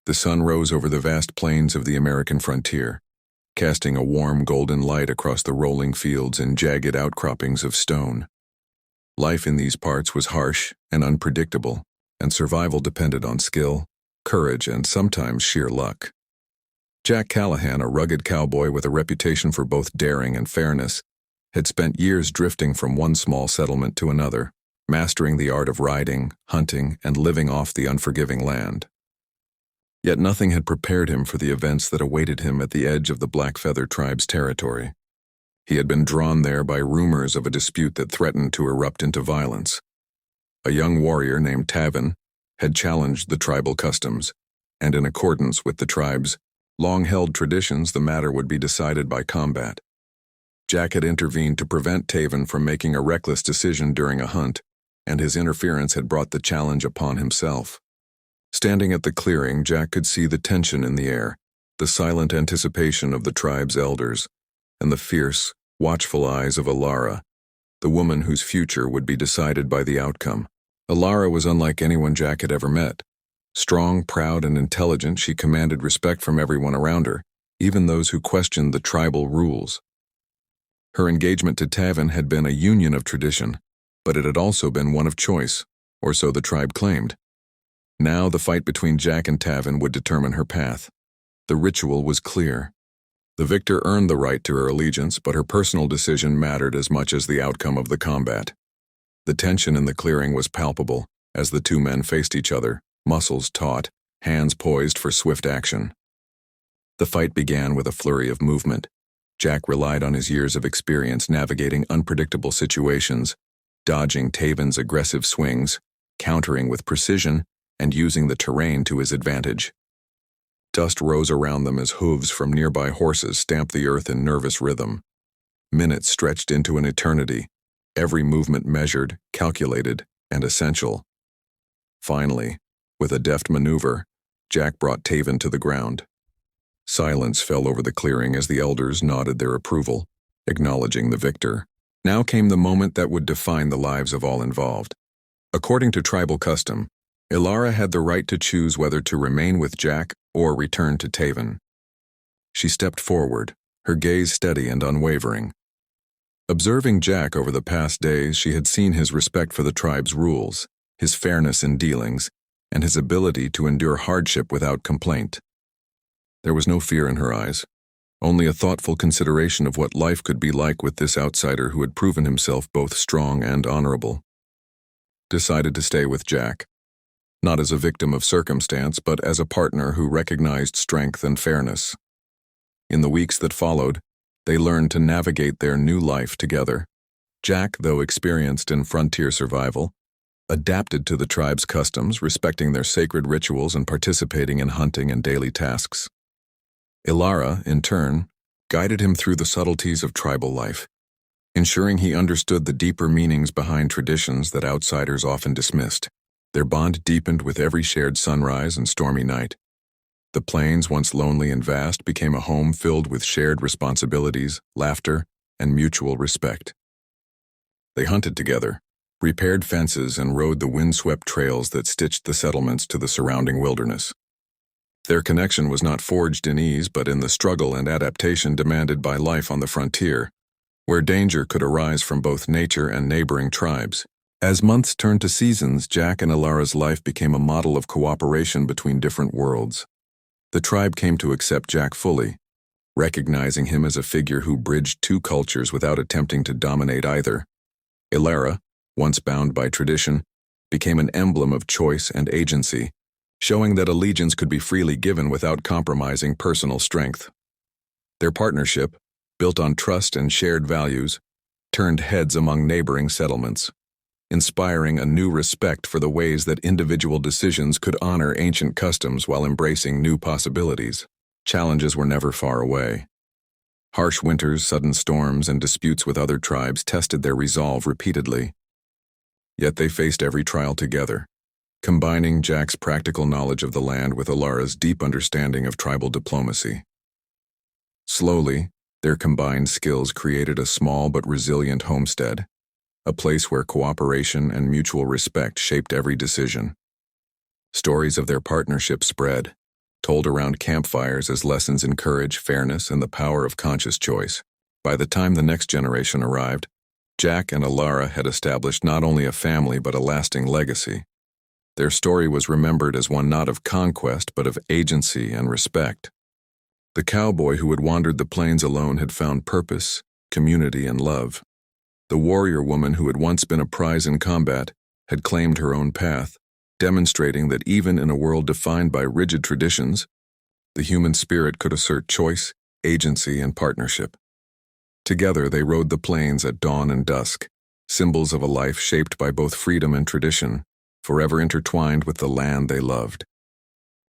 The sun rose over the vast plains of the American frontier, casting a warm golden light across the rolling fields and jagged outcroppings of stone. Life in these parts was harsh and unpredictable, and survival depended on skill, courage, and sometimes sheer luck. Jack Callahan, a rugged cowboy with a reputation for both daring and fairness, had spent years drifting from one small settlement to another, mastering the art of riding, hunting, and living off the unforgiving land. Yet nothing had prepared him for the events that awaited him at the edge of the Blackfeather tribe's territory. He had been drawn there by rumors of a dispute that threatened to erupt into violence. A young warrior named Tavin had challenged the tribal customs, and in accordance with the tribe's long-held traditions, the matter would be decided by combat. Jack had intervened to prevent Tavin from making a reckless decision during a hunt, and his interference had brought the challenge upon himself. Standing at the clearing, Jack could see the tension in the air, the silent anticipation of the tribe's elders, and the fierce, watchful eyes of Elara, the woman whose future would be decided by the outcome. Elara was unlike anyone Jack had ever met. Strong, proud, and intelligent, she commanded respect from everyone around her, even those who questioned the tribal rules. Her engagement to Tavin had been a union of tradition, but it had also been one of choice, or so the tribe claimed. Now the fight between Jack and Tavin would determine her path. The ritual was clear. The victor earned the right to her allegiance, but her personal decision mattered as much as the outcome of the combat. The tension in the clearing was palpable as the two men faced each other, muscles taut, hands poised for swift action. The fight began with a flurry of movement. Jack relied on his years of experience navigating unpredictable situations, dodging Tavin's aggressive swings, countering with precision, and using the terrain to his advantage. Dust rose around them as hooves from nearby horses stamped the earth in nervous rhythm. Minutes stretched into an eternity, every movement measured, calculated, and essential. Finally, with a deft maneuver, Jack brought Tavin to the ground. Silence fell over the clearing as the elders nodded their approval, acknowledging the victor. Now came the moment that would define the lives of all involved. According to tribal custom, Elara had the right to choose whether to remain with Jack or return to Tavin. She stepped forward, her gaze steady and unwavering. Observing Jack over the past days, she had seen his respect for the tribe's rules, his fairness in dealings, and his ability to endure hardship without complaint. There was no fear in her eyes, only a thoughtful consideration of what life could be like with this outsider who had proven himself both strong and honorable. Decided to stay with Jack. Not as a victim of circumstance, but as a partner who recognized strength and fairness. In the weeks that followed, they learned to navigate their new life together. Jack, though experienced in frontier survival, adapted to the tribe's customs, respecting their sacred rituals and participating in hunting and daily tasks. Elara, in turn, guided him through the subtleties of tribal life, ensuring he understood the deeper meanings behind traditions that outsiders often dismissed. Their bond deepened with every shared sunrise and stormy night. The plains, once lonely and vast, became a home filled with shared responsibilities, laughter, and mutual respect. They hunted together, repaired fences, and rode the windswept trails that stitched the settlements to the surrounding wilderness. Their connection was not forged in ease, but in the struggle and adaptation demanded by life on the frontier, where danger could arise from both nature and neighboring tribes. As months turned to seasons, Jack and Elara's life became a model of cooperation between different worlds. The tribe came to accept Jack fully, recognizing him as a figure who bridged two cultures without attempting to dominate either. Elara, once bound by tradition, became an emblem of choice and agency, showing that allegiance could be freely given without compromising personal strength. Their partnership, built on trust and shared values, turned heads among neighboring settlements, inspiring a new respect for the ways that individual decisions could honor ancient customs while embracing new possibilities. Challenges were never far away. Harsh winters, sudden storms, and disputes with other tribes tested their resolve repeatedly. Yet they faced every trial together, combining Jack's practical knowledge of the land with Elara's deep understanding of tribal diplomacy. Slowly, their combined skills created a small but resilient homestead, a place where cooperation and mutual respect shaped every decision. Stories of their partnership spread, told around campfires as lessons in courage, fairness, and the power of conscious choice. By the time the next generation arrived, Jack and Elara had established not only a family but a lasting legacy. Their story was remembered as one not of conquest but of agency and respect. The cowboy who had wandered the plains alone had found purpose, community, and love. The warrior woman who had once been a prize in combat had claimed her own path, demonstrating that even in a world defined by rigid traditions, the human spirit could assert choice, agency, and partnership. Together they rode the plains at dawn and dusk, symbols of a life shaped by both freedom and tradition, forever intertwined with the land they loved.